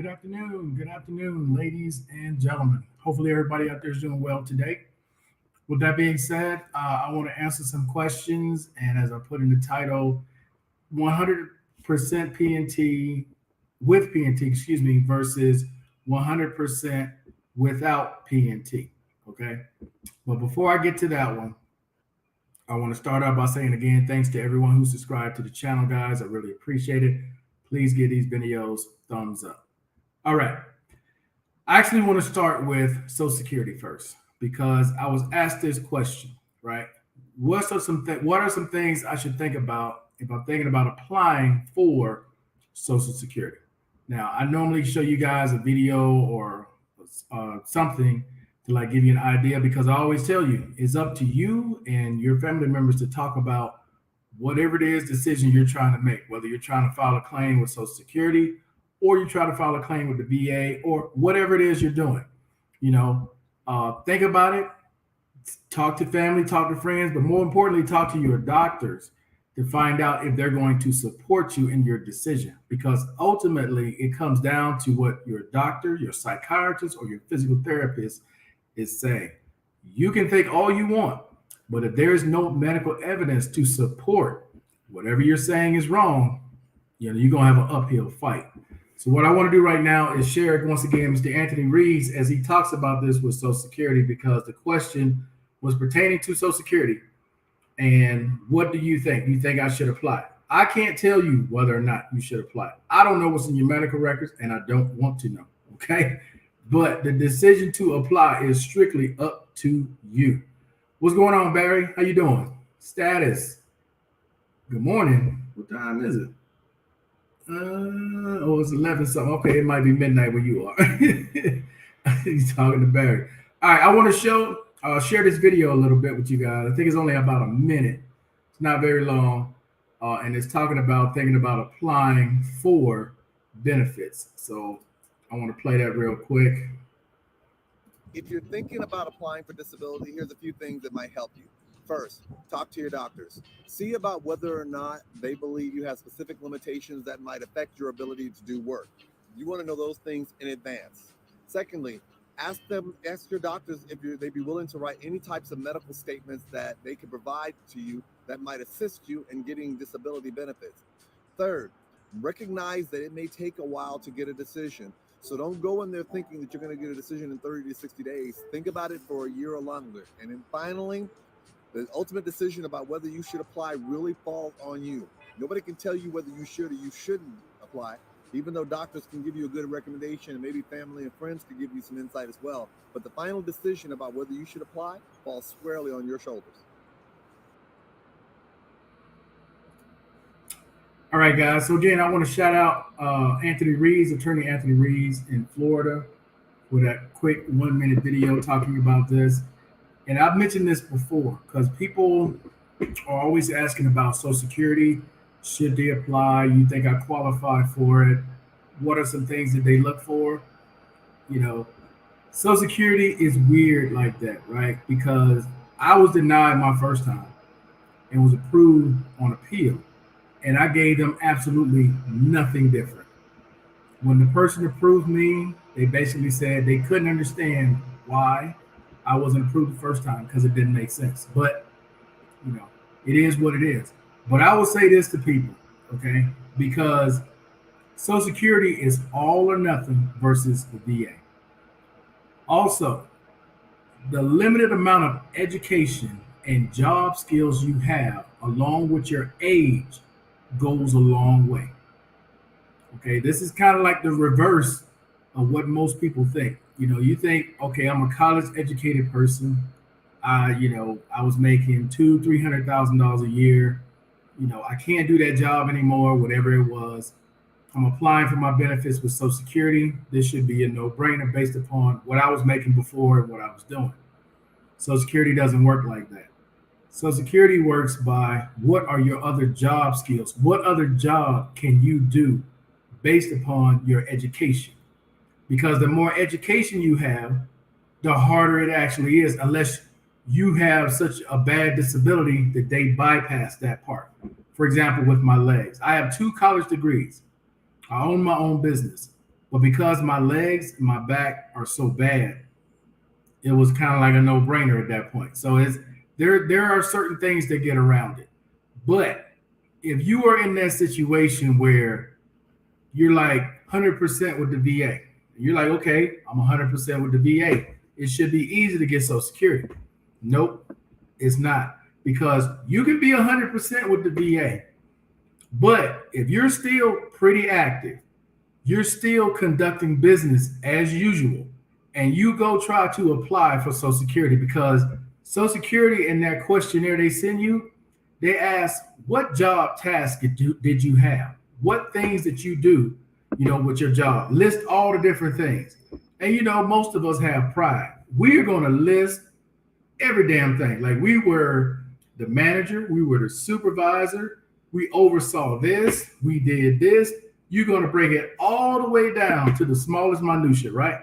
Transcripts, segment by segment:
Good afternoon, ladies and gentlemen. Hopefully, everybody out there is doing well today. With that being said, I want to answer some questions. And as I put in the title, 100% PNT with PNT, excuse me, versus 100% without PNT. Okay. But before I get to that one, I want to start out by saying again, thanks to everyone who subscribed to the channel, guys. I really appreciate it. Please give these videos thumbs up. All right. I actually want to start with Social Security first because I was asked this question, right? What are some things I should think about if I'm thinking about applying for Social Security? Now, I normally show you guys a video or something to like give you an idea because I always tell you it's up to you and your family members to talk about whatever it is decision you're trying to make, whether you're trying to file a claim with Social Security or you try to file a claim with the VA or whatever it is you're doing. Think about it, talk to family, talk to friends, but more importantly, talk to your doctors to find out if they're going to support you in your decision. Because ultimately, it comes down to what your doctor, your psychiatrist, or your physical therapist is saying. You can think all you want, but if there is no medical evidence to support whatever you're saying is wrong, you're going to have an uphill fight. So what I want to do right now is share it once again, Mr. Anthony Reeves, as he talks about this with Social Security, because the question was pertaining to Social Security. And what do you think? You think I should apply? I can't tell you whether or not you should apply. I don't know what's in your medical records, and I don't want to know, okay? But the decision to apply is strictly up to you. What's going on, Barry? How you doing? Status. Good morning. What time is it? It's 11 something. Okay, it might be midnight where you are. He's talking to Barry. All right, I want to share this video a little bit with you guys. I think it's only about a minute. It's not very long. And it's talking about thinking about applying for benefits. So I want to play that real quick. If you're thinking about applying for disability, here's a few things that might help you. First, talk to your doctors. See about whether or not they believe you have specific limitations that might affect your ability to do work. You want to know those things in advance. Secondly, ask your doctors if they'd be willing to write any types of medical statements that they can provide to you that might assist you in getting disability benefits. Third, recognize that it may take a while to get a decision. So don't go in there thinking that you're going to get a decision in 30 to 60 days. Think about it for a year or longer. And then finally, the ultimate decision about whether you should apply really falls on you. Nobody can tell you whether you should or you shouldn't apply, even though doctors can give you a good recommendation and maybe family and friends could give you some insight as well. But the final decision about whether you should apply falls squarely on your shoulders. All right, guys. So again, I want to shout out Anthony Reeves, attorney Anthony Reeves in Florida, for that quick 1-minute video talking about this. And I've mentioned this before because people are always asking about Social Security. Should they apply? You think I qualify for it? What are some things that they look for? Social Security is weird like that, right? Because I was denied my first time and was approved on appeal. And I gave them absolutely nothing different. When the person approved me, they basically said they couldn't understand why I wasn't approved the first time because it didn't make sense. But, it is what it is. But I will say this to people, okay? Because Social Security is all or nothing versus the VA. Also, the limited amount of education and job skills you have along with your age goes a long way. Okay, this is kind of like the reverse of what most people think. You think, okay, I'm a college educated person. I was making $200,000-$300,000 a year. I can't do that job anymore, whatever it was. I'm applying for my benefits with Social Security. This should be a no-brainer based upon what I was making before and what I was doing. Social Security doesn't work like that. Social Security works by what are your other job skills? What other job can you do based upon your education? Because the more education you have, the harder it actually is, unless you have such a bad disability that they bypass that part. For example, with my legs, I have 2 college degrees. I own my own business. But because my legs and my back are so bad, it was kind of like a no-brainer at that point. So it's there are certain things that get around it. But if you are in that situation where you're like 100% with the VA, you're like, okay, I'm 100% with the VA. It should be easy to get Social Security. Nope, it's not, because you can be 100% with the VA, but if you're still pretty active, you're still conducting business as usual, and you go try to apply for Social Security, because Social Security in that questionnaire they send you, they ask what job task did you have, what things that you do, with your job. List all the different things, and most of us have pride. We are going to list every damn thing. Like, we were the manager, we were the supervisor, we oversaw this, we did this. You're going to bring it all the way down to the smallest minutia, right?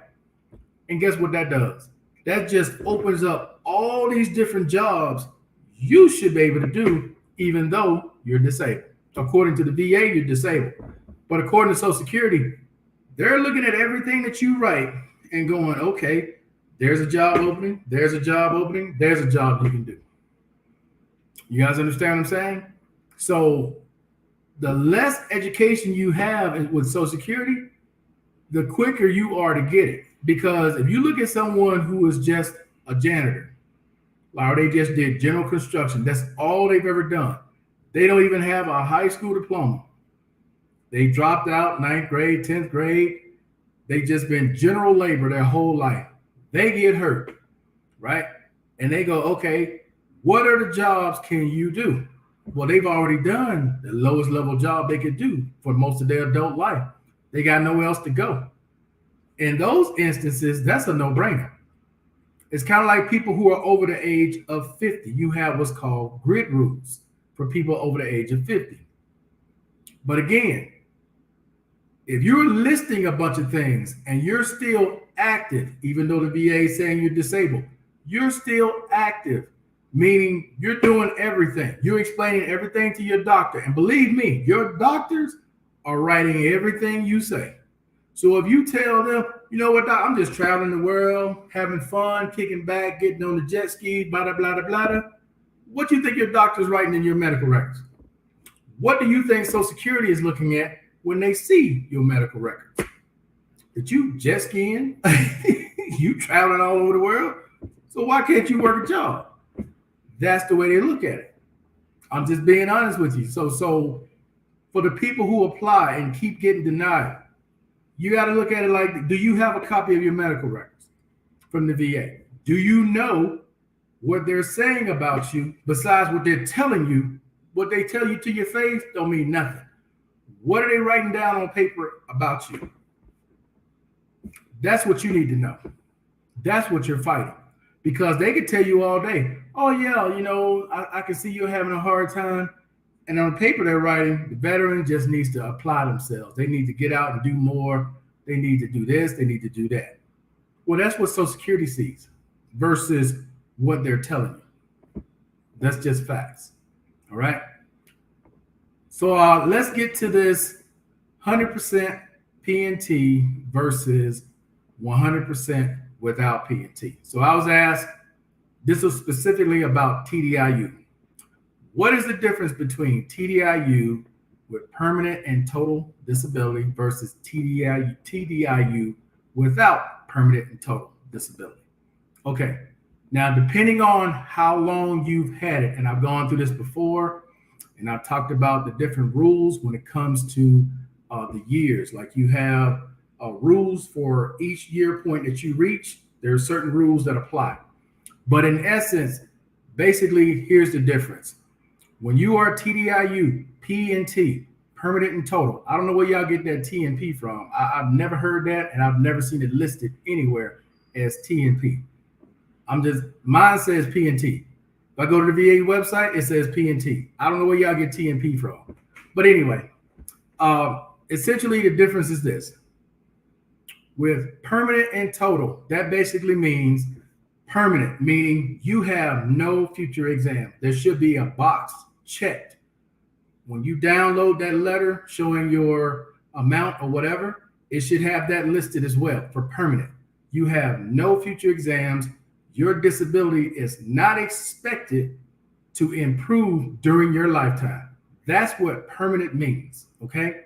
And guess what that does? That just opens up all these different jobs you should be able to do, even though you're disabled. According to the VA, you're disabled. But according to Social Security, they're looking at everything that you write and going, okay, there's a job opening, there's a job opening, there's a job you can do. You guys understand what I'm saying? So the less education you have with Social Security, the quicker you are to get it. Because if you look at someone who is just a janitor, or they just did general construction, that's all they've ever done. They don't even have a high school diploma. They dropped out 9th grade, 10th grade. They just been general labor their whole life. They get hurt, right? And they go, okay, what are the jobs can you do? Well, they've already done the lowest level job they could do for most of their adult life. They got nowhere else to go. In those instances, that's a no-brainer. It's kind of like people who are over the age of 50. You have what's called grid rules for people over the age of 50. But again, if you're listing a bunch of things and you're still active, even though the VA is saying you're disabled, you're still active, meaning you're doing everything. You're explaining everything to your doctor. And believe me, your doctors are writing everything you say. So if you tell them, you know what, doc, I'm just traveling the world, having fun, kicking back, getting on the jet ski, blah, blah, blah, blah, blah, what do you think your doctor's writing in your medical records? What do you think Social Security is looking at when they see your medical records? That you jet skiing, you traveling all over the world, so why can't you work a job? That's the way they look at it. I'm just being honest with you. So for the people who apply and keep getting denied, you got to look at it like, do you have a copy of your medical records from the VA? Do you know what they're saying about you besides what they're telling you? What they tell you to your face don't mean nothing. What are they writing down on paper about you? That's what you need to know. That's what you're fighting. Because they could tell you all day, oh yeah, I can see you're having a hard time. And on paper they're writing, the veteran just needs to apply themselves. They need to get out and do more. They need to do this. They need to do that. Well, that's what Social Security sees versus what they're telling you. That's just facts. All right. So let's get to this 100% P&T versus 100% without P&T. So I was asked, this was specifically about TDIU. What is the difference between TDIU with permanent and total disability versus TDIU without permanent and total disability? Okay, now depending on how long you've had it, and I've gone through this before, and I've talked about the different rules when it comes to the years. Like, you have rules for each year point that you reach. There are certain rules that apply. But in essence, basically, here's the difference. When you are TDIU, P&T, permanent and total, I don't know where y'all get that T and P from. I've never heard that, and I've never seen it listed anywhere as T and P. Mine says P&T. If I go to the VA website, it says P&T. I don't know where y'all get T and P from. But anyway, essentially the difference is this. With permanent and total, that basically means permanent, meaning you have no future exam. There should be a box checked. When you download that letter showing your amount or whatever, it should have that listed as well for permanent. You have no future exams. Your disability is not expected to improve during your lifetime. That's what permanent means, okay?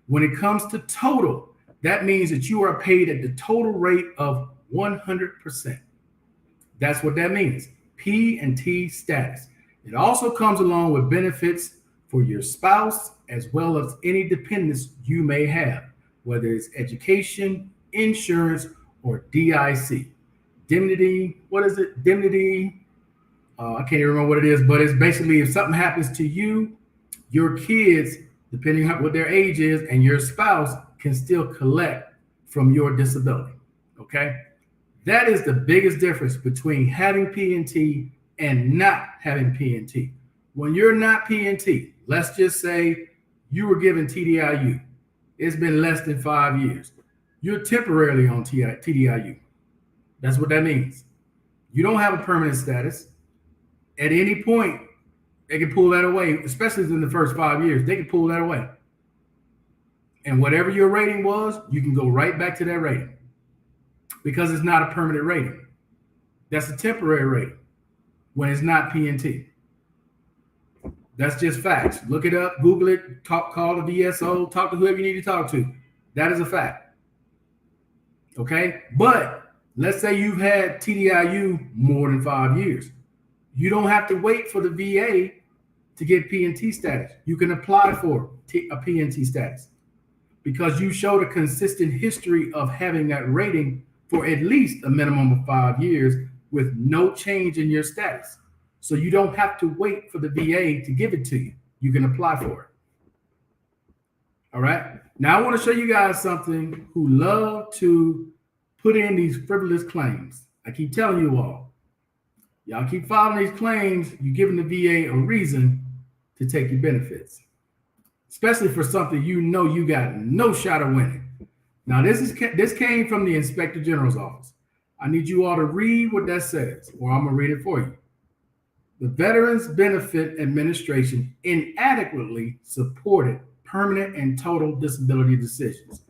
When it comes to total, that means that you are paid at the total rate of 100%. That's what that means. P and T status. It also comes along with benefits for your spouse as well as any dependents you may have, whether it's education, insurance, or DIC. Indemnity, what is it? Indemnity, I can't even remember what it is, but it's basically if something happens to you, your kids, depending on what their age is, and your spouse can still collect from your disability, okay? That is the biggest difference between having P&T and not having P&T. When you're not P&T, let's just say you were given TDIU. It's been less than 5 years. You're temporarily on TDIU. That's what that means. You don't have a permanent status. At any point, they can pull that away, especially in the first 5 years. They can pull that away. And whatever your rating was, you can go right back to that rating because it's not a permanent rating. That's a temporary rating when it's not P&T. That's just facts. Look it up, Google it, call the VSO, talk to whoever you need to talk to. That is a fact. Okay? But let's say you've had TDIU more than 5 years. You don't have to wait for the VA to get P&T status. You can apply for a P&T status because you showed a consistent history of having that rating for at least a minimum of 5 years with no change in your status. So you don't have to wait for the VA to give it to you. You can apply for it. All right. Now I want to show you guys something who love to put in these frivolous claims. I keep telling you all, y'all keep filing these claims, you're giving the VA a reason to take your benefits, especially for something you know you got no shot of winning. Now this came from the Inspector General's office. I need you all to read what that says, or I'm gonna read it for you. The Veterans Benefit Administration inadequately supported permanent and total disability decisions.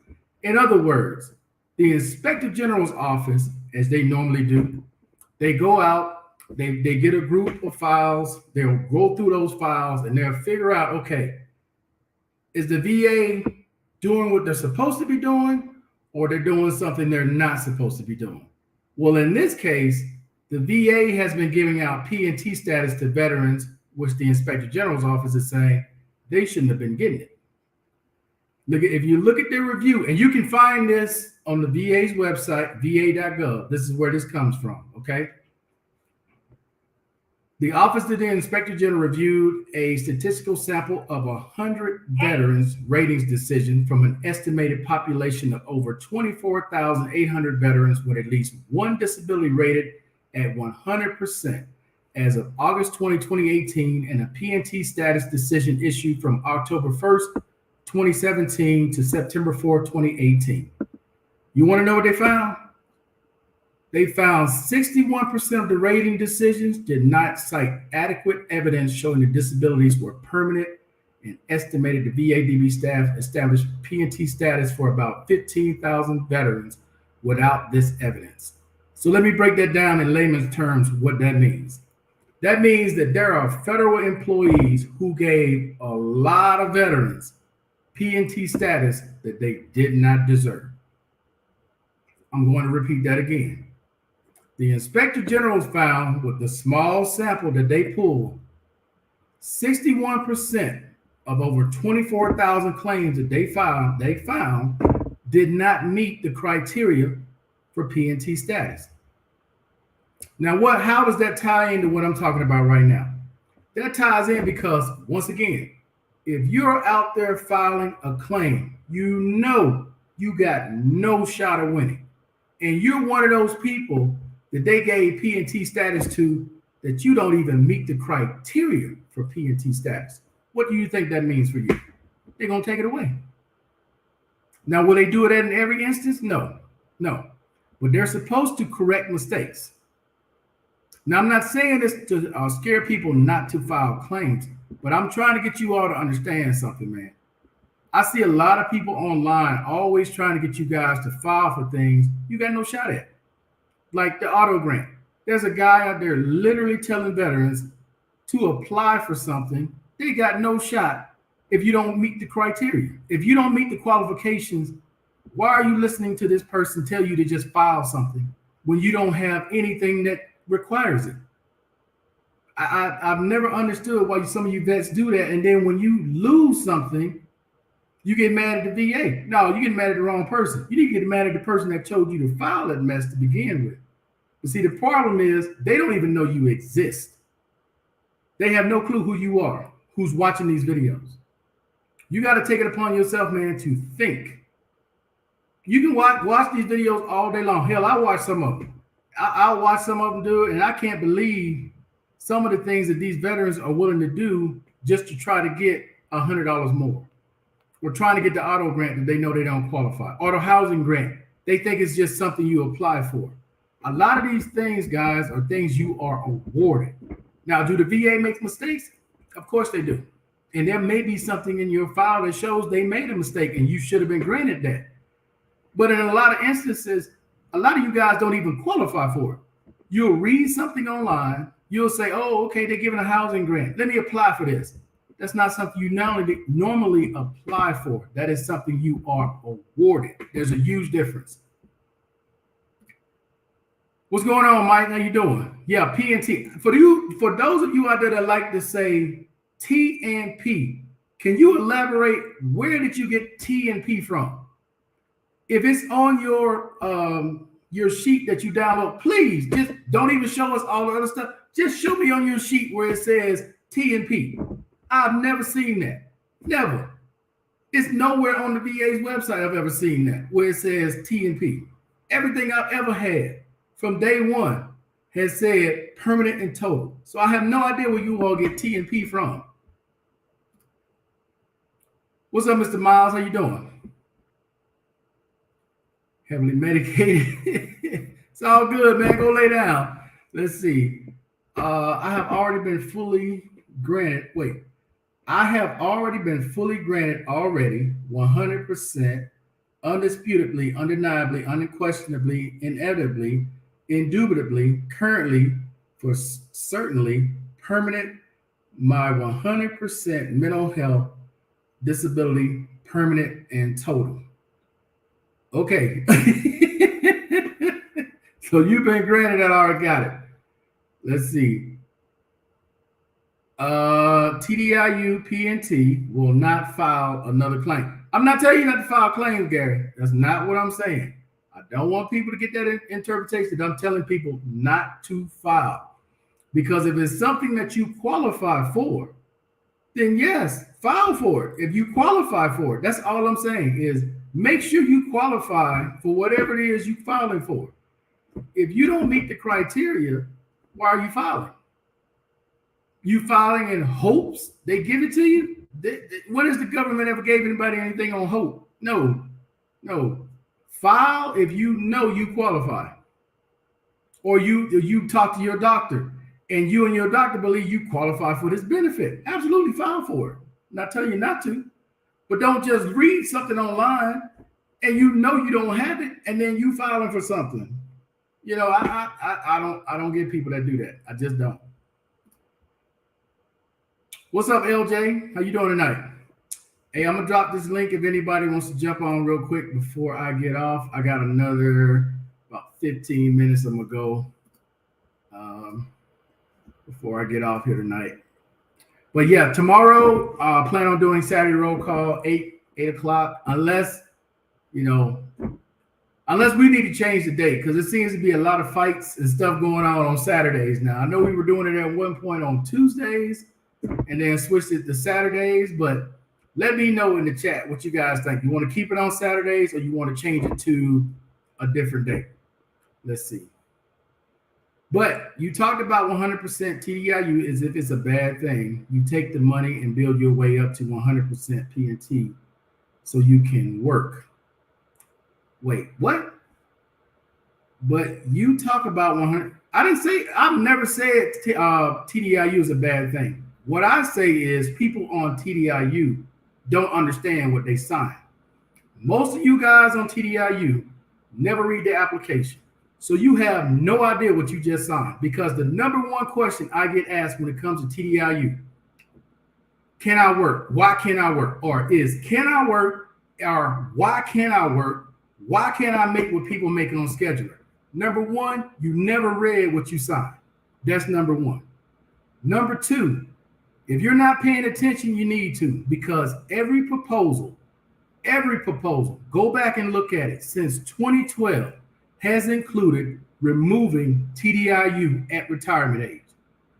In other words, the Inspector General's office, as they normally do, they go out, they get a group of files, they'll go through those files and they'll figure out, okay, is the VA doing what they're supposed to be doing, or they're doing something they're not supposed to be doing? Well, in this case, the VA has been giving out P&T status to veterans, which the Inspector General's office is saying they shouldn't have been getting it. If you look at their review, and you can find this on the VA's website, va.gov. This is where this comes from, okay? The Office of the Inspector General reviewed a statistical sample of 100 veterans' ratings decision from an estimated population of over 24,800 veterans with at least one disability rated at 100% as of August 20, 2018, and a P&T status decision issued from October 1st, 2017 to September 4, 2018. You want to know what they found? They found 61% of the rating decisions did not cite adequate evidence showing the disabilities were permanent, and estimated the VADB staff established P&T status for about 15,000 veterans without this evidence. So let me break that down in layman's terms, what that means. That means that there are federal employees who gave a lot of veterans P&T status that they did not deserve. I'm going to repeat that again. The Inspector General found with the small sample that they pulled, 61% of over 24,000 claims that they found did not meet the criteria for P&T status. Now, how does that tie into what I'm talking about right now? That ties in because, once again, if you're out there filing a claim, you know you got no shot of winning, and you're one of those people that they gave P&T status to that you don't even meet the criteria for P&T status. What do you think that means for you? They're going to take it away. Now, will they do it in every instance? No. But they're supposed to correct mistakes. Now, I'm not saying this to scare people not to file claims, but I'm trying to get you all to understand something, man. I see a lot of people online always trying to get you guys to file for things you got no shot at, like the auto grant. There's a guy out there literally telling veterans to apply for something they got no shot if you don't meet the criteria. If you don't meet the qualifications, why are you listening to this person tell you to just file something when you don't have anything that requires it? I've never understood why some of you vets do that. And then when you lose something, you get mad at the VA. No, you get mad at the wrong person. You need to get mad at the person that told you to file that mess to begin with. But see, the problem is they don't even know you exist. They have no clue who you are, who's watching these videos. You got to take it upon yourself, man, to think. You can watch these videos all day long. Hell, I watch some of them. I'll watch some of them do it, and I can't believe some of the things that these veterans are willing to do just to try to get $100 more. We're trying to get the auto grant that they know they don't qualify. Auto housing grant, they think it's just something you apply for. A lot of these things, guys, are things you are awarded. Now, do the VA make mistakes? Of course they do. And there may be something in your file that shows they made a mistake and you should have been granted that. But in a lot of instances, a lot of you guys don't even qualify for it. You'll read something online. You'll say, oh, okay, they're giving a housing grant. Let me apply for this. That's not something you normally apply for. That is something you are awarded. There's a huge difference. What's going on, Mike? How you doing? Yeah, P and T. For those of you out there that like to say T and P, can you elaborate where did you get T and P from? If it's on your sheet that you download, please just don't even show us all the other stuff. Just show me on your sheet where it says T and P. I've never seen that. Never. It's nowhere on the VA's website I've ever seen that where it says T and P. Everything I've ever had from day one has said permanent and total. So I have no idea where you all get T and P from. What's up, Mr. Miles? How you doing? Heavily medicated. It's all good, man. Go lay down. Let's see. I have already been fully granted. Wait. I have already been fully granted already, 100%, undisputably, undeniably, unquestionably, inevitably, indubitably, currently, for certainly, permanent, my 100% mental health, disability, permanent and total. Okay. So you've been granted that. I already got it. Let's see. TDIU P&T will not file another claim. I'm not telling you not to file claims, Gary. That's not what I'm saying. I don't want people to get that interpretation. I'm telling people not to file. Because if it's something that you qualify for, then yes, file for it. If you qualify for it, that's all I'm saying is make sure you qualify for whatever it is you're filing for. If you don't meet the criteria, why are you filing? You filing in hopes they give it to you? When has the government ever gave anybody anything on hope? No. File if you know you qualify. Or you talk to your doctor and you and your doctor believe you qualify for this benefit. Absolutely file for it. I'm not telling you not to. But don't just read something online and you know you don't have it and then you filing for something. You know, I don't get people that do that. I just don't. What's up, LJ? How you doing tonight? Hey, I'm gonna drop this link if anybody wants to jump on real quick before I get off. I got another about 15 minutes I'm gonna go before I get off here tonight. But yeah, tomorrow plan on doing Saturday roll call 8 o'clock, unless we need to change the date because it seems to be a lot of fights and stuff going on Saturdays now. I know we were doing it at one point on Tuesdays and then switched it to Saturdays, but let me know in the chat what you guys think. You want to keep it on Saturdays or you want to change it to a different date? Let's see. But you talked about 100% TDIU as if it's a bad thing. You take the money and build your way up to 100% P&T so you can work. Wait, what? But you talk about 100. I've never said TDIU is a bad thing. What I say is people on TDIU don't understand what they signed. Most of you guys on TDIU never read the application. So you have no idea what you just signed, because the number one question I get asked when it comes to TDIU, can I work? Why can't I work? Or is can I work? Or why can't I work? Why can't I make what people make on scheduler? Number one, you never read what you signed. That's number one. Number two, if you're not paying attention, you need to, because every proposal, go back and look at it, since 2012 has included removing TDIU at retirement age.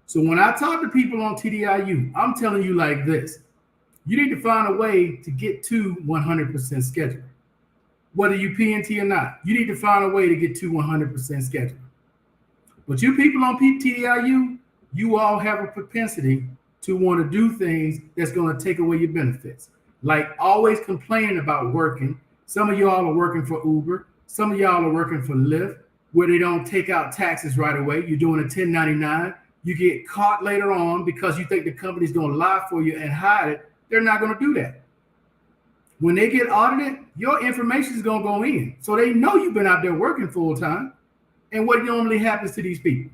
So when I talk to people on TDIU, I'm telling you like this: you need to find a way to get to 100% schedule. Whether you PNT or not, you need to find a way to get to 100% schedule. But you people on TDIU, you all have a propensity to want to do things that's going to take away your benefits. Like always complaining about working. Some of y'all are working for Uber. Some of y'all are working for Lyft, where they don't take out taxes right away. You're doing a 1099. You get caught later on because you think the company's going to lie for you and hide it. They're not going to do that. When they get audited, your information is going to go in. So they know you've been out there working full time. And what normally happens to these people?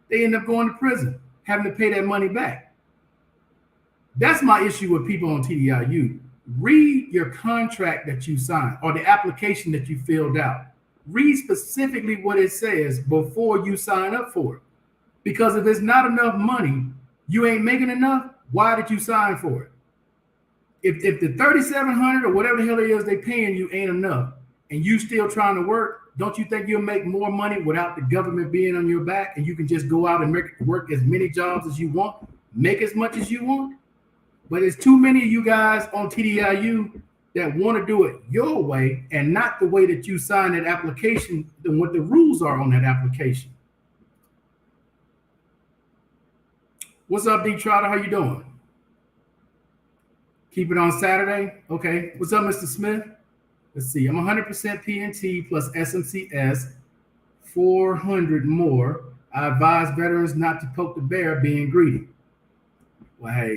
They end up going to prison, having to pay that money back. That's my issue with people on TDIU. Read your contract that you signed or the application that you filled out. Read specifically what it says before you sign up for it. Because if it's not enough money, you ain't making enough, why did you sign for it? If the $3,700 or whatever the hell it is they paying you ain't enough, and you still trying to work, don't you think you'll make more money without the government being on your back, and you can just go out and work as many jobs as you want, make as much as you want? But there's too many of you guys on TDIU that want to do it your way and not the way that you sign that application and what the rules are on that application. What's up, D Trotter? How you doing? Keep it on Saturday? Okay. What's up, Mr. Smith? Let's see. I'm 100% PNT plus SMCS, 400 more. I advise veterans not to poke the bear being greedy. Well, hey,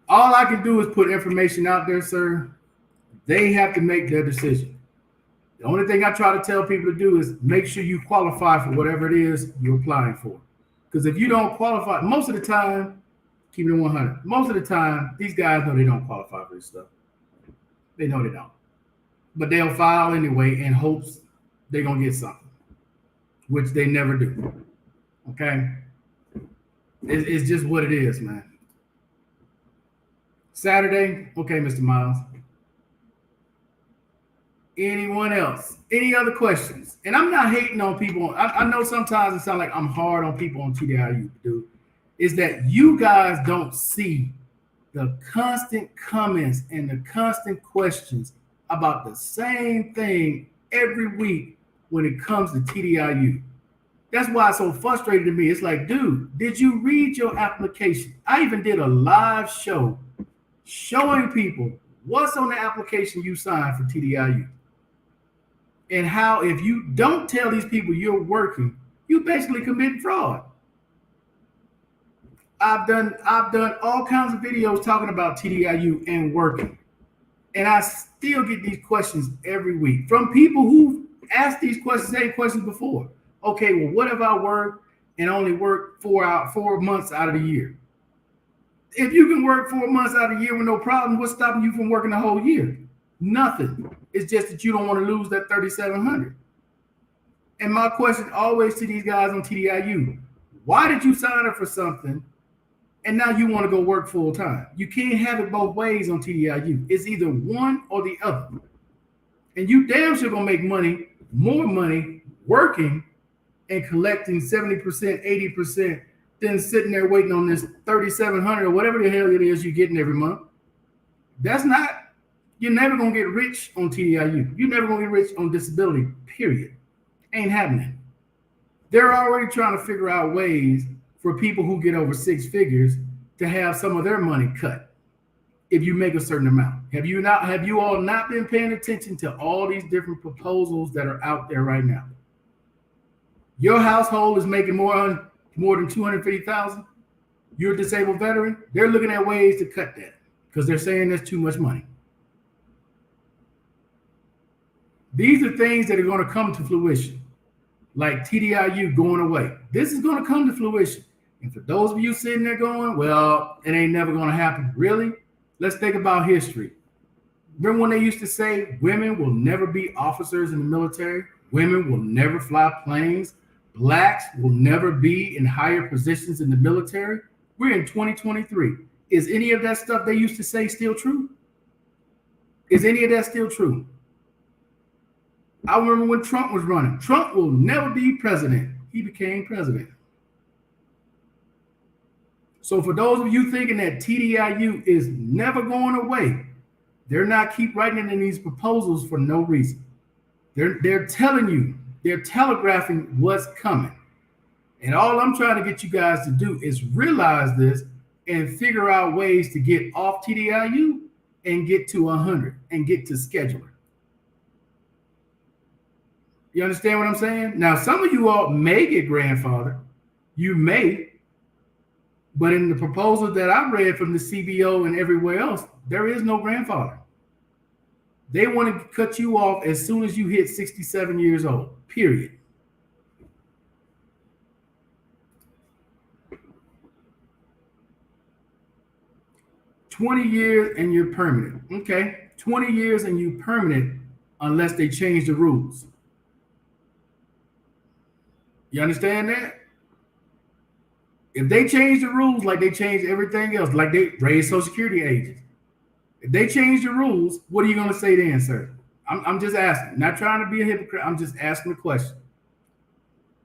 all I can do is put information out there, sir. They have to make their decision. The only thing I try to tell people to do is make sure you qualify for whatever it is you're applying for. Because if you don't qualify, most of the time, keep it 100. Most of the time, these guys know they don't qualify for this stuff. They know they don't. But they'll file anyway in hopes they're going to get something, which they never do. Okay? It's just what it is, man. Saturday? Okay, Mr. Miles. Anyone else? Any other questions? And I'm not hating on people. I know sometimes it sounds like I'm hard on people on TDIU, dude. Is that you guys don't see the constant comments and the constant questions about the same thing every week when it comes to TDIU. That's why it's so frustrating to me. It's like, dude, did you read your application? I even did a live show showing people what's on the application you signed for TDIU. And how if you don't tell these people you're working, you basically commit fraud. I've done all kinds of videos talking about TDIU and working. And I still get these questions every week from people who asked these same questions before. Okay, well, what if I work and only work 4 months out of the year? If you can work 4 months out of the year with no problem, what's stopping you from working the whole year? Nothing. It's just that you don't want to lose that $3,700. And my question always to these guys on TDIU, why did you sign up for something and now you want to go work full time? You can't have it both ways on TDIU. It's either one or the other. And you damn sure gonna make money, more money, working and collecting 70%, 80%, than sitting there waiting on this $3,700 or whatever the hell it is you're getting every month. That's not, you're never gonna get rich on TDIU. You're never gonna get rich on disability, period. Ain't happening. They're already trying to figure out ways for people who get over 6 figures to have some of their money cut if you make a certain amount. Have you all not been paying attention to all these different proposals that are out there right now? Your household is making more than $250,000. You're a disabled veteran. They're looking at ways to cut that. because they're saying there's too much money. These are things that are going to come to fruition, like TDIU going away. This is going to come to fruition. And for those of you sitting there going, well, it ain't never going to happen. Really? Let's think about history. Remember when they used to say women will never be officers in the military? Women will never fly planes. Blacks will never be in higher positions in the military. We're in 2023. Is any of that stuff they used to say still true? Is any of that still true? I remember when Trump was running. Trump will never be president. He became president. So for those of you thinking that TDIU is never going away, they're not keep writing in these proposals for no reason. They're telling you, they're telegraphing what's coming. And all I'm trying to get you guys to do is realize this and figure out ways to get off TDIU and get to 100 and get to scheduler. You understand what I'm saying? Now, some of you all may get grandfathered. You may. But in the proposal that I read from the CBO and everywhere else, there is no grandfather. They want to cut you off as soon as you hit 67 years old, period. $20 and you're permanent. Okay, 20 years and you're permanent unless they change the rules. You understand that? If they change the rules like they change everything else, like they raise Social Security ages, if they change the rules, what are you going to say then, sir? I'm just asking, not trying to be a hypocrite. I'm just asking the question.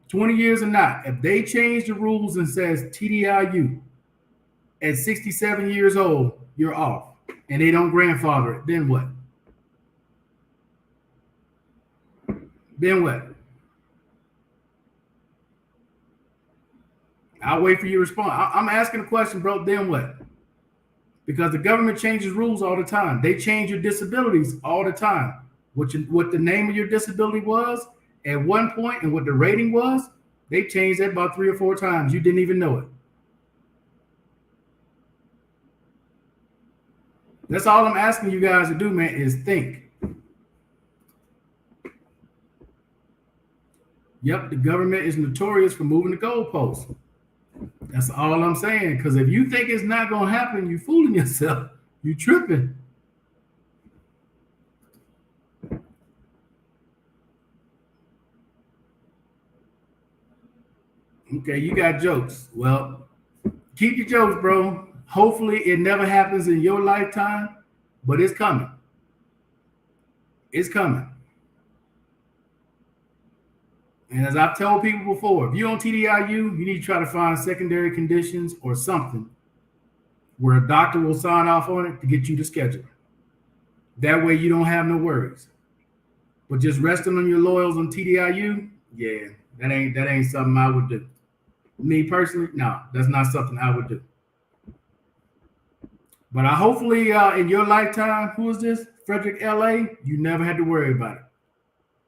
20 years or not, if they change the rules and says TDIU at 67 years old, you're off, and they don't grandfather it, then what? Then what? I'll wait for you to respond. I'm asking a question, bro. Then what? Because the government changes rules all the time. They change your disabilities all the time. What the name of your disability was at one point and what the rating was, they changed that about 3 or 4 times. You didn't even know it. That's all I'm asking you guys to do, man, is think. Yep, the government is notorious for moving the goalposts. That's all I'm saying. Because if you think it's not going to happen, you're fooling yourself. You're tripping. Okay, you got jokes. Well, keep your jokes, bro. Hopefully it never happens in your lifetime, but it's coming. It's coming. And as I've told people before, if you're on TDIU, you need to try to find secondary conditions or something where a doctor will sign off on it to get you to schedule. That way you don't have no worries. But just resting on your laurels on TDIU, yeah, that ain't something I would do. Me personally, no, that's not something I would do. But I hopefully in your lifetime, who is this? Frederick LA, you never had to worry about it.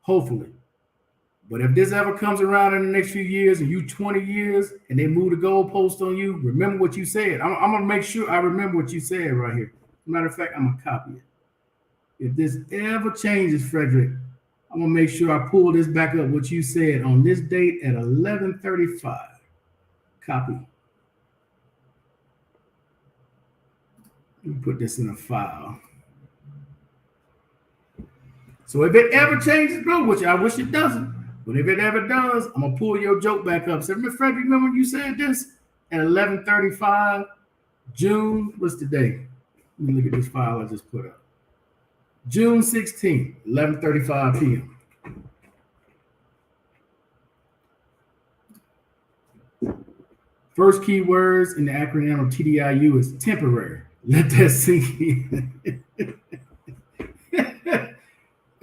Hopefully. But if this ever comes around in the next few years and you 20 years and they move the goalpost on you, remember what you said. I'm going to make sure I remember what you said right here. Matter of fact, I'm going to copy it. If this ever changes, Frederick, I'm going to make sure I pull this back up, what you said on this date at 11:35. Copy. Let me put this in a file. So if it ever changes, bro, which I wish it doesn't, but if it ever does, I'm going to pull your joke back up. So, Frederick, remember when you said this at 11:35, June, what's the day? Let me look at this file I just put up. June 16th, 11:35 p.m. First key words in the acronym of TDIU is temporary. Let that sink in.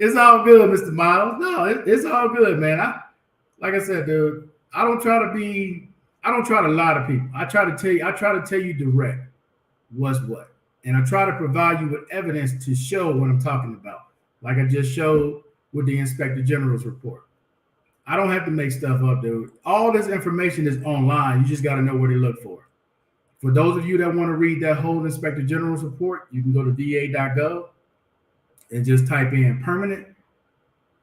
It's all good, Mr. Miles. No, it's all good, man. Like I said, dude, I don't try to lie to people. I try to tell you direct what's what. And I try to provide you with evidence to show what I'm talking about. Like I just showed with the Inspector General's report. I don't have to make stuff up, dude. All this information is online. You just got to know where to look for. For those of you that want to read that whole Inspector General's report, you can go to va.gov and just type in permanent.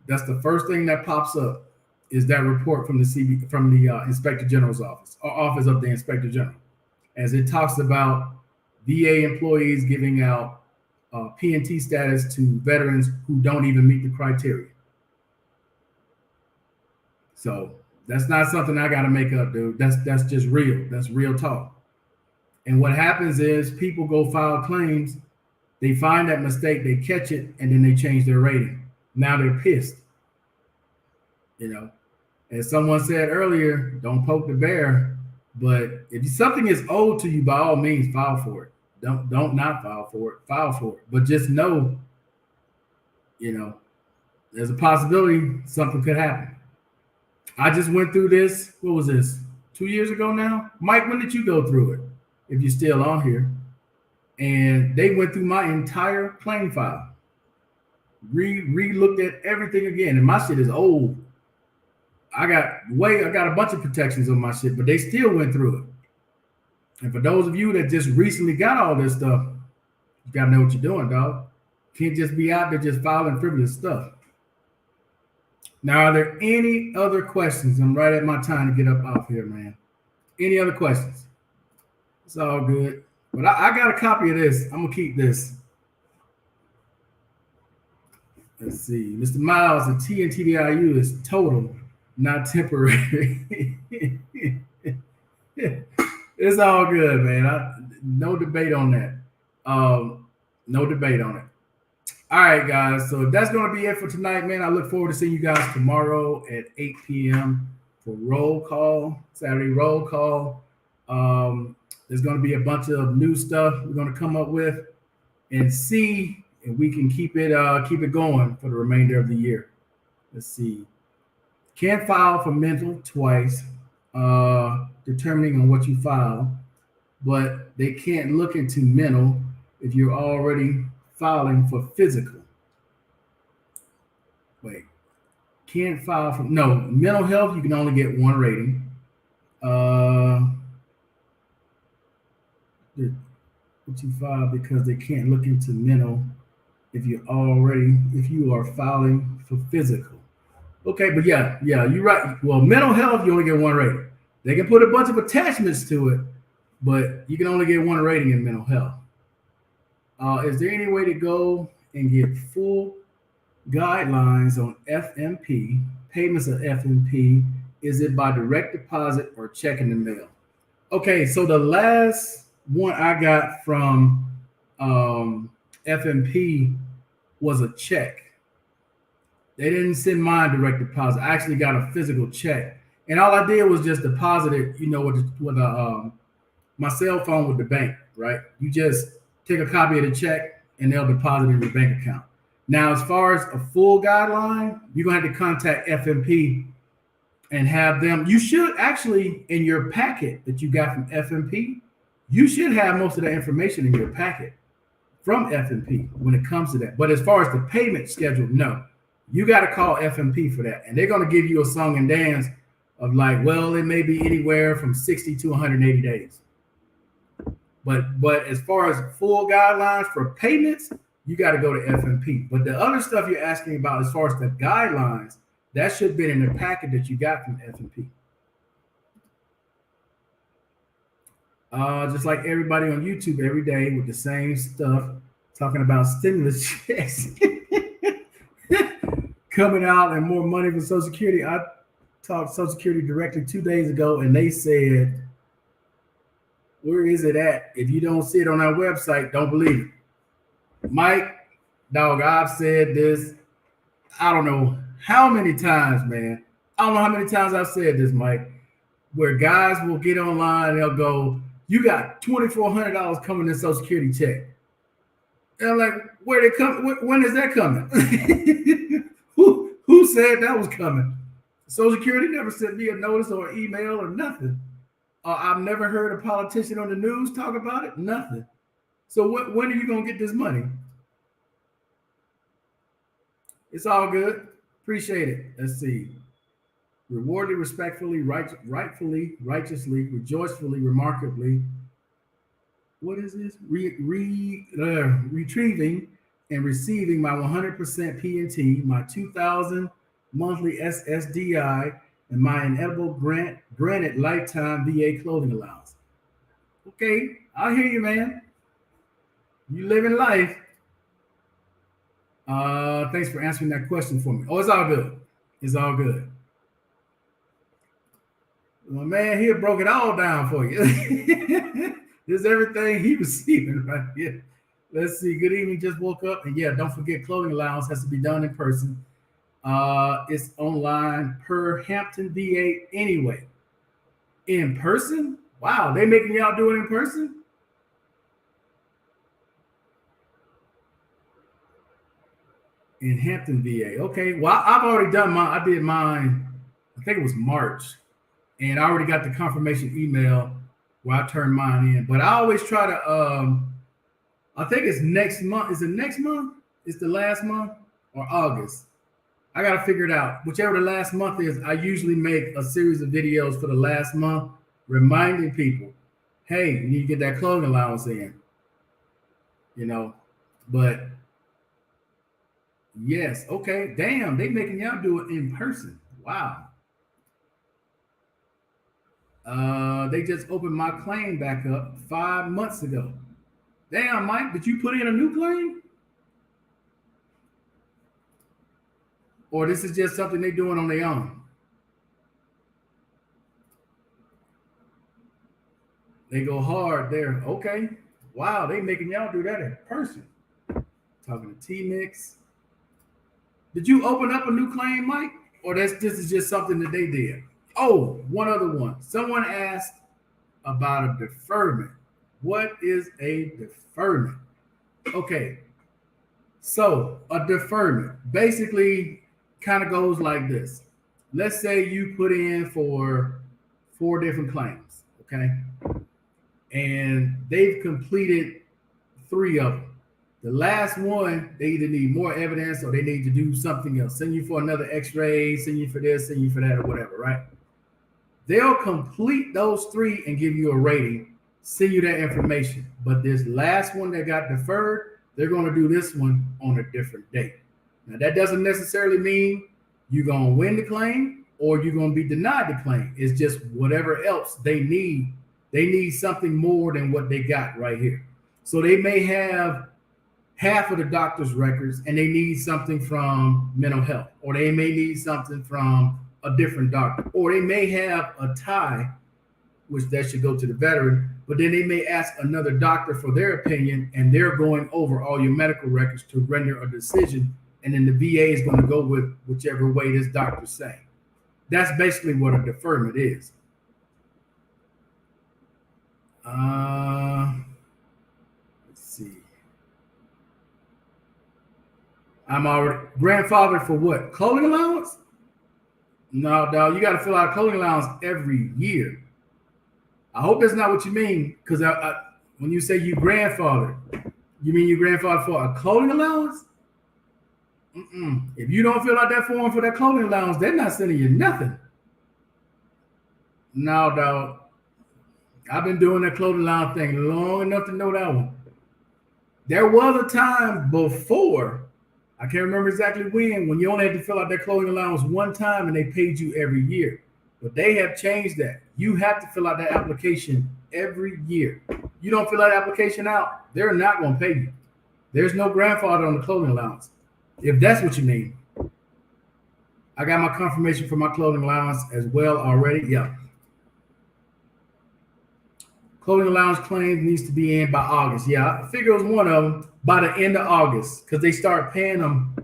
That's the first thing that pops up is that report from the Inspector General's office or Office of the Inspector General, as it talks about VA employees giving out PNT status to veterans who don't even meet the criteria. So that's not something I got to make up, dude. That's just real. That's real talk. And what happens is people go file claims, they find that mistake, they catch it, and then they change their rating. Now they're pissed. You know, as someone said earlier, don't poke the bear. But if something is owed to you, by all means, file for it. Don't not file for it. File for it. But just know, there's a possibility something could happen. I just went through this. What was this? 2 years ago now? Mike, when did you go through it? If you're still on here. And they went through my entire claim file. Re-looked at everything again. And my shit is old. I got a bunch of protections on my shit, but they still went through it. And for those of you that just recently got all this stuff, you gotta know what you're doing, dog. Can't just be out there just filing frivolous stuff. Now, are there any other questions? I'm right at my time to get up off here, man. Any other questions? It's all good. But I got a copy of this. I'm gonna keep this. Let's see. Mr. Miles, the T and TDIU is total, not temporary. It's all good, man. No debate on that. No debate on it. All right, guys. So that's going to be it for tonight, man. I look forward to seeing you guys tomorrow at 8 p.m. for roll call, Saturday roll call. There's going to be a bunch of new stuff we're going to come up with and see if we can keep it going for the remainder of the year. Let's see. Can't file for mental twice, determining on what you file, but they can't look into mental if you're already filing for physical. Wait, can't file for mental health. You can only get one rating. What you file because they can't look into mental if you are filing for physical. Okay, but yeah, you're right. Well, mental health, you only get one rating. They can put a bunch of attachments to it, but you can only get one rating in mental health. Is there any way to go and get full guidelines on FMP, payments of FMP? Is it by direct deposit or check in the mail? Okay, so the last one I got from FMP was a check. They didn't send mine direct deposit. I actually got a physical check. And all I did was just deposit it, with my cell phone with the bank, right? You just take a copy of the check and they'll deposit it in your bank account. Now, as far as a full guideline, you're going to have to contact FMP and have them. You should actually, in your packet that you got from FMP, you should have most of that information in your packet from FMP when it comes to that. But as far as the payment schedule, no. You got to call FMP for that. And they're going to give you a song and dance of like, well, it may be anywhere from 60 to 180 days. But as far as full guidelines for payments, you got to go to FMP. But the other stuff you're asking about as far as the guidelines, that should have been in the packet that you got from FMP. Just like everybody on YouTube every day with the same stuff, talking about stimulus checks coming out and more money for Social Security. I talked Social Security directly 2 days ago, and they said, where is it at? If you don't see it on our website, don't believe it. Mike, dog, I've said this, I don't know how many times, man. I don't know how many times I've said this, Mike, where guys will get online and they'll go, you got $2,400 coming in Social Security check. And I'm like, where they come? When is that coming? Who said that was coming? Social Security never sent me a notice or an email or nothing. I've never heard a politician on the news talk about it. Nothing. So when are you going to get this money? It's all good. Appreciate it. Let's see. Rewarded respectfully, rightfully, righteously, rejoicefully, remarkably, what is this? Retrieving and receiving my 100% PNT, my 2000 monthly SSDI, and my inedible granted lifetime VA clothing allowance. Okay, I hear you, man. You living life. Thanks for answering that question for me. Oh, it's all good. It's all good. My man here broke it all down for you. This is everything he receiving right here. Let's see. Good evening. Just woke up, and yeah, don't forget clothing allowance has to be done in person. It's online per Hampton VA anyway. In person? Wow, they making y'all do it in person? In Hampton VA. Okay. Well, I've already done mine. I did mine. I think it was March, and I already got the confirmation email where I turned mine in. But I always try to. I think it's next month. Is it next month? It's the last month or August? I gotta figure it out. Whichever the last month is, I usually make a series of videos for the last month, reminding people, "Hey, you need to get that clothing allowance in." You know, but yes, okay, damn, they making y'all do it in person. Wow. They just opened my claim back up 5 months ago. Damn, Mike, did you put in a new claim? Or this is just something they doing on their own? They go hard there. Okay. Wow, they making y'all do that in person. Talking to T Mix. Did you open up a new claim, Mike? Or this is just something that they did? Oh, one other one. Someone asked about a deferment. What is a deferment? Okay, so a deferment basically kind of goes like this. Let's say you put in for 4 different claims, okay? And they've completed 3 of them. The last one, they either need more evidence or they need to do something else. Send you for another x-ray, send you for this, send you for that, or whatever, right? They'll complete those 3 and give you a rating, send you that information. But this last one that got deferred, they're going to do this one on a different date. Now, that doesn't necessarily mean you're going to win the claim or you're going to be denied the claim. It's just whatever else they need. They need something more than what they got right here. So they may have half of the doctor's records and they need something from mental health, or they may need something from a different doctor, or they may have a tie, which that should go to the veteran, but then they may ask another doctor for their opinion and they're going over all your medical records to render a decision, and then the VA is going to go with whichever way this doctor's saying. That's basically what a deferment is. Let's see. I'm already grandfather for what? Clothing allowance? No, dog. You got to fill out a clothing allowance every year. I hope that's not what you mean, because when you say you grandfather, you mean you grandfather for a clothing allowance? If you don't fill out that form for that clothing allowance, they're not sending you nothing. No, dog. I've been doing that clothing allowance thing long enough to know that one. There was a time before, I can't remember exactly when you only had to fill out that clothing allowance one time and they paid you every year. But they have changed that. You have to fill out that application every year. You don't fill that application out, they're not going to pay you. There's no grandfather on the clothing allowance, if that's what you mean. I got my confirmation for my clothing allowance as well already. Yeah. Clothing allowance claim needs to be in by August. Yeah, I figure it was one of them by the end of August, because they start paying them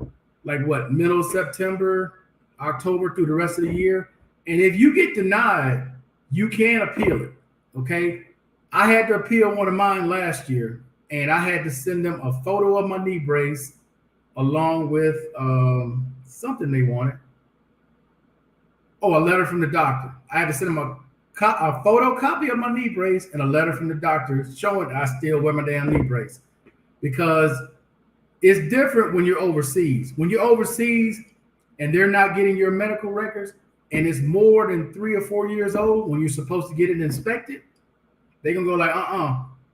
like what, middle of September, October through the rest of the year. And if you get denied, you can appeal it. Okay. I had to appeal one of mine last year, and I had to send them a photo of my knee brace along with something they wanted. Oh, a letter from the doctor. I had to send them a photocopy of my knee brace and a letter from the doctor showing I still wear my damn knee brace, because it's different when you're overseas. When you're overseas and they're not getting your medical records and it's more than 3 or 4 years old when you're supposed to get it inspected, they're gonna go like,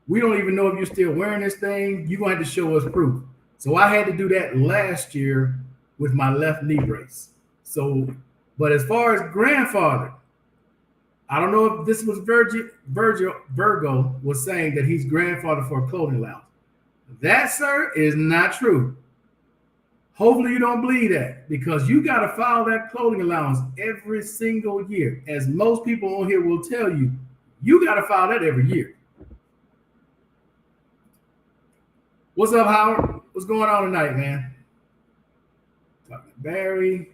We don't even know if you're still wearing this thing. You're going to have to show us proof. So I had to do that last year with my left knee brace. So, but as far as grandfather, I don't know if this was Virgo was saying that he's grandfather for a clothing allowance. That, sir, is not true. Hopefully you don't believe that, because you got to file that clothing allowance every single year. As most people on here will tell you, you got to file that every year. What's up, Howard? What's going on tonight, man? Talking to Barry.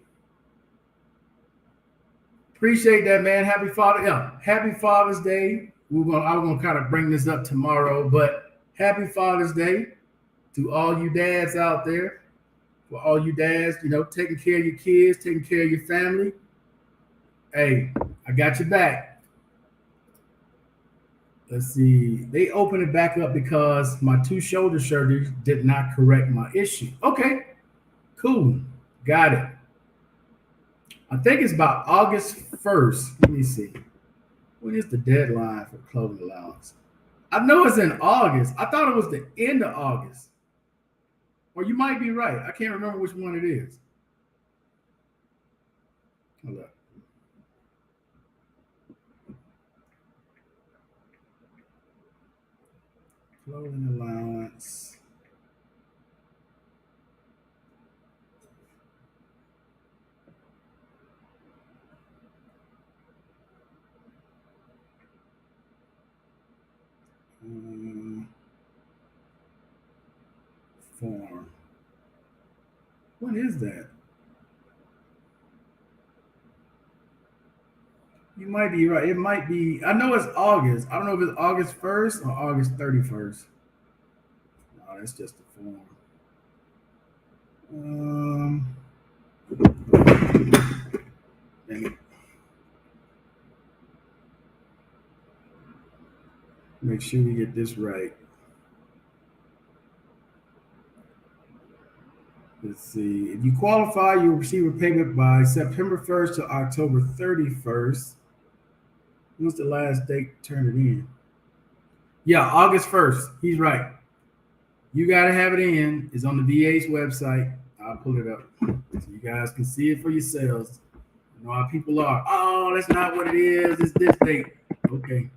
Appreciate that, man. Happy Father's Day. I'm gonna kind of bring this up tomorrow, but happy Father's Day to all you dads out there. For all you dads, taking care of your kids, taking care of your family. Hey, I got your back. Let's see. They opened it back up because my 2 shoulder surgeries did not correct my issue. Okay, cool. Got it. I think it's about August 1st. Let me see. When is the deadline for clothing allowance? I know it's in August. I thought it was the end of August. Or you might be right. I can't remember which one it is. Hold up. Clothing allowance. Form. What is that? You might be right. It might be. I know it's August. I don't know if it's August 1st or August 31st. No, that's just the form. Dang it. Make sure we get this right. Let's see. If you qualify, you'll receive a payment by September 1st to October 31st. When's the last date to turn it in? Yeah, August 1st. He's right. You got to have it in. It's on the VA's website. I'll pull it up so you guys can see it for yourselves. You know how people are. Oh, that's not what it is. It's this date. Okay.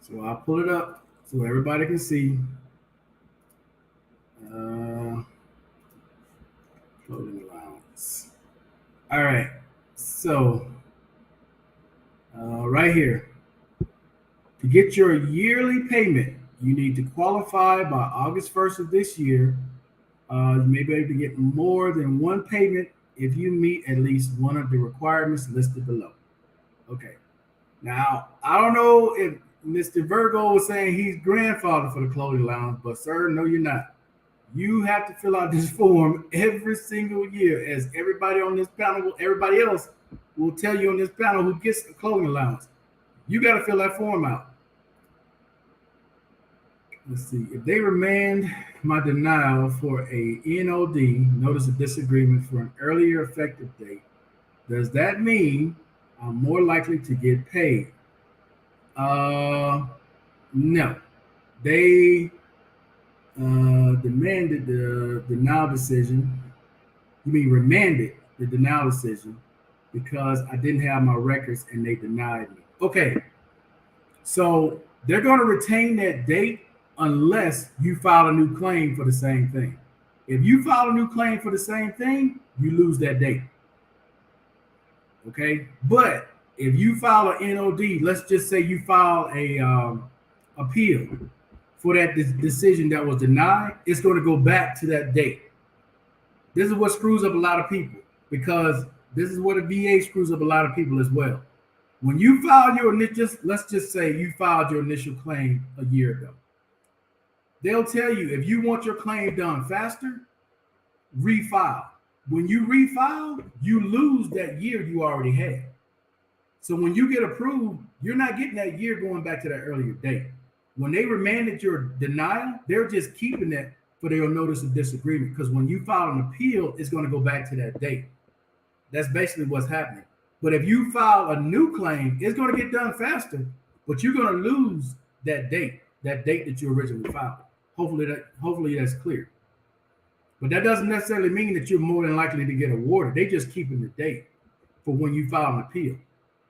So I'll pull it up so everybody can see. Clothing allowance. All right. So right here, to get your yearly payment, you need to qualify by August 1st of this year. You may be able to get more than one payment if you meet at least one of the requirements listed below. Okay. Now, I don't know if Mr. Virgo was saying he's grandfather for the clothing allowance, but sir, no, you're not. You have to fill out this form every single year, as everybody on this panel, everybody else will tell you on this panel who gets a clothing allowance. You got to fill that form out. Let's see. If they remand my denial for a NOD, notice of disagreement, for an earlier effective date, does that mean I'm more likely to get paid? No. They demanded the denial decision. You mean remanded the denial decision because I didn't have my records and they denied me. Okay. So they're going to retain that date unless you file a new claim for the same thing. If you file a new claim for the same thing, you lose that date. Okay. But if you file an NOD, let's just say you file a appeal for that decision that was denied, it's going to go back to that date. This is what screws up a lot of people, because this is what a VA screws up a lot of people as well. When you file let's just say you filed your initial claim a year ago. They'll tell you if you want your claim done faster, refile. When you refile, you lose that year you already had. So when you get approved, you're not getting that year going back to that earlier date. When they remanded your denial, they're just keeping that for their notice of disagreement. Because when you file an appeal, it's going to go back to that date. That's basically what's happening. But if you file a new claim, it's going to get done faster, but you're going to lose that date that you originally filed. Hopefully that's clear. But that doesn't necessarily mean that you're more than likely to get awarded. They just keeping the date for when you file an appeal.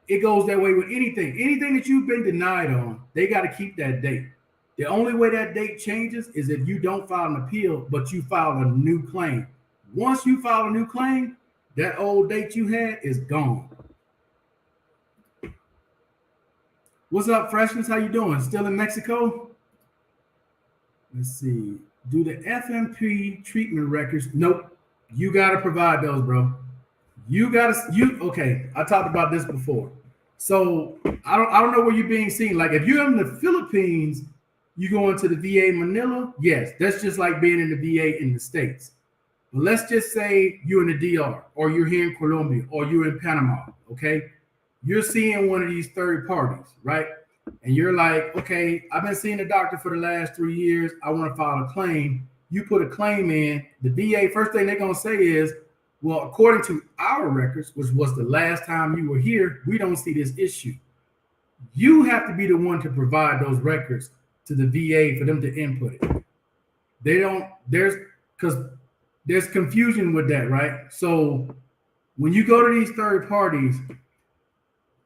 It goes that way with anything. Anything that you've been denied on, they got to keep that date. The only way that date changes is if you don't file an appeal, but you file a new claim. Once you file a new claim, that old date you had is gone. What's up, Freshness? How you doing? Still in Mexico? Let's see. Do the FMP treatment records? Nope. You got to provide those, bro. Okay, I talked about this before. So I don't know where you're being seen. Like if you're in the Philippines, you go into the VA Manila. Yes, that's just like being in the VA in the States. But let's just say you're in the DR, or you're here in Colombia, or you're in Panama, okay? You're seeing one of these third parties, right? And you're like, okay, I've been seeing the doctor for the last 3 years. I want to file a claim. You put a claim in. The VA, first thing they're going to say is, well, according to our records, which was the last time you were here, we don't see this issue. You have to be the one to provide those records to the VA for them to input it. They don't, there's confusion with that, right? So when you go to these third parties,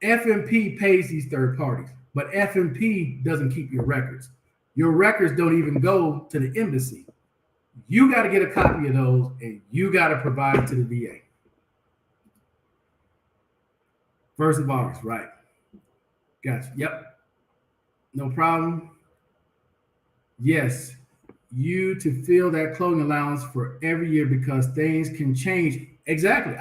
FMP pays these third parties, but FMP doesn't keep your records. Your records don't even go to the embassy. You got to get a copy of those and you got to provide to the VA. 1st of August, right? Gotcha. Yep. No problem. Yes. You to fill that clothing allowance for every year because things can change. Exactly.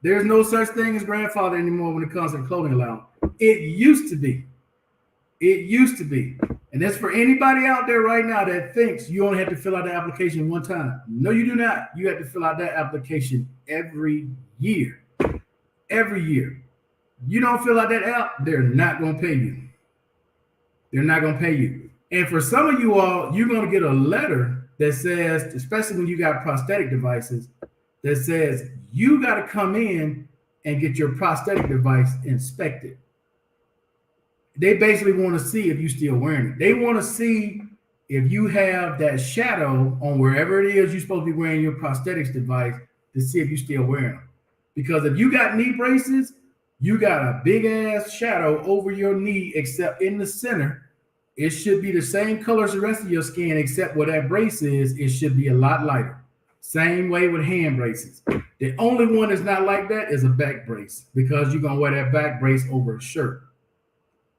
There's no such thing as grandfather anymore when it comes to clothing allowance. It used to be. It used to be. And that's for anybody out there right now that thinks you only have to fill out the application one time. No, you do not. You have to fill out that application every year. Every year. You don't fill out that out, they're not going to pay you. They're not going to pay you. And for some of you all, you're going to get a letter that says, especially when you got prosthetic devices, that says you got to come in and get your prosthetic device inspected. They basically want to see if you're still wearing it. They want to see if you have that shadow on wherever it is you're supposed to be wearing your prosthetics device to see if you're still wearing them. Because if you got knee braces, you got a big ass shadow over your knee, except in the center. It should be the same color as the rest of your skin, except where that brace is, it should be a lot lighter. Same way with hand braces. The only one that's not like that is a back brace, because you're going to wear that back brace over a shirt.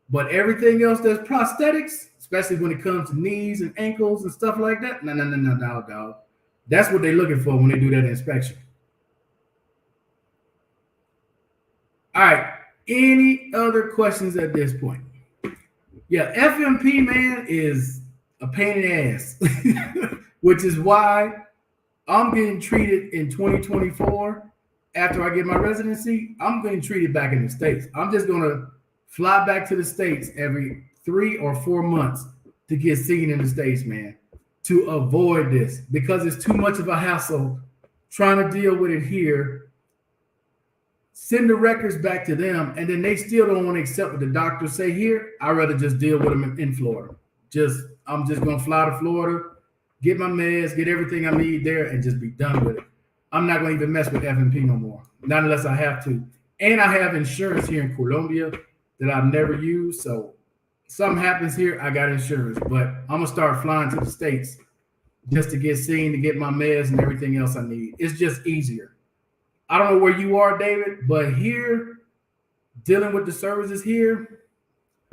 But everything else that's prosthetics, especially when it comes to knees and ankles and stuff like that, no, dog. That's what they're looking for when they do that inspection. All right. Any other questions at this point? Yeah, FMP, man, is a pain in the ass, which is why I'm getting treated in 2024. After I get my residency, I'm getting treated back in the States. I'm just going to fly back to the States every 3 or 4 months to get seen in the States, man, to avoid this, because it's too much of a hassle trying to deal with it here. Send the records back to them, and then they still don't want to accept what the doctors say here. I'd rather just deal with them in Florida. I'm just going to fly to Florida, get my meds, get everything I need there, and just be done with it. I'm not going to even mess with FMP no more, not unless I have to. And I have insurance here in Colombia that I've never used, so if something happens here, I got insurance. But I'm going to start flying to the States just to get seen, to get my meds and everything else I need. It's just easier. I don't know where you are, David, but here, dealing with the services here,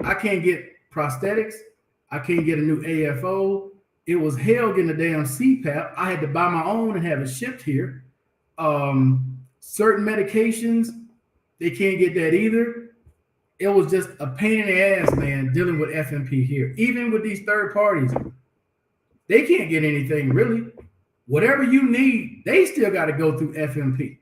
I can't get prosthetics. I can't get a new AFO. It was hell getting a damn CPAP. I had to buy my own and have it shipped here. Certain medications, they can't get that either. It was just a pain in the ass, man, dealing with FMP here. Even with these third parties, they can't get anything really. Whatever you need, they still got to go through FMP.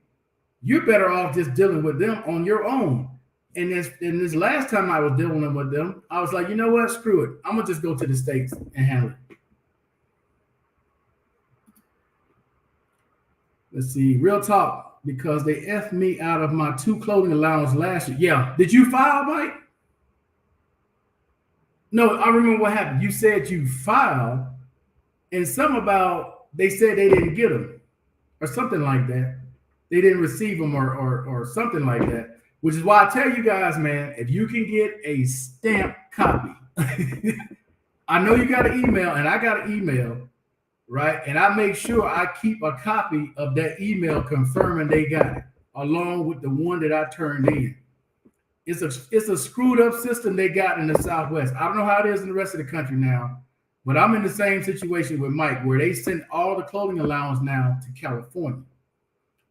You're better off just dealing with them on your own. And this last time I was dealing with them, I was like, you know what? Screw it. I'm going to just go to the States and handle it. Let's see. Real talk, because they effed me out of my 2 clothing allowance last year. Yeah. Did you file, Mike? No, I remember what happened. You said you filed, and some about they said they didn't get them or something like that. They didn't receive them or something like that. Which is why I tell you guys, man, if you can get a stamped copy, I know you got an email, and I got an email, right? And I make sure I keep a copy of that email confirming they got it, along with the one that I turned in. It's a screwed up system they got in the Southwest. I don't know how it is in the rest of the country now, but I'm in the same situation with Mike, where they send all the clothing allowance now to California.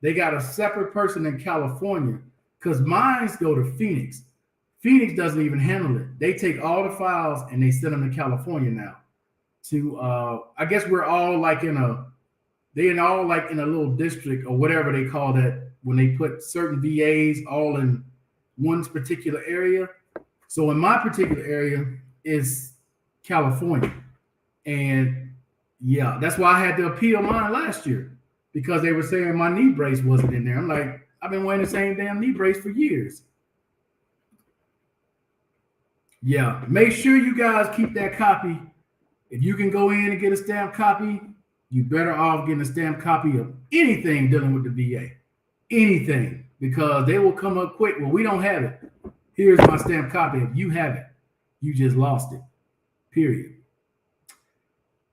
They got a separate person in California, because mines go to Phoenix. Phoenix doesn't even handle it. They take all the files and they send them to California now. I guess we're all like they all like in a little district or whatever they call that, when they put certain VAs all in one particular area. So in my particular area is California. And yeah, that's why I had to appeal mine last year, because they were saying my knee brace wasn't in there. I'm like, I've been wearing the same damn knee brace for years. Yeah, make sure you guys keep that copy. If you can go in and get a stamped copy, you better off getting a stamped copy of anything dealing with the VA. Anything, because they will come up quick. Well, we don't have it. Here's my stamped copy. If you have it, you just lost it. Period.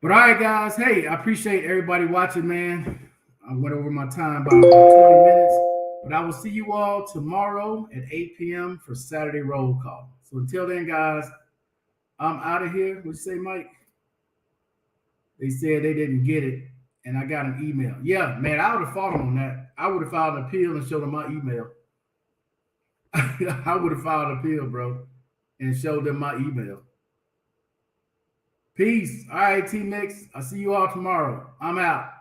But all right, guys. Hey, I appreciate everybody watching, man. I went over my time by about 20 minutes. But I will see you all tomorrow at 8 p.m. for Saturday roll call. So until then, guys, I'm out of here. What you say, Mike? They said they didn't get it, and I got an email. Yeah, man, I would have fought them on that. I would have filed an appeal and showed them my email. I would have filed an appeal, bro, and showed them my email. Peace. All right, T-Mix. I'll see you all tomorrow. I'm out.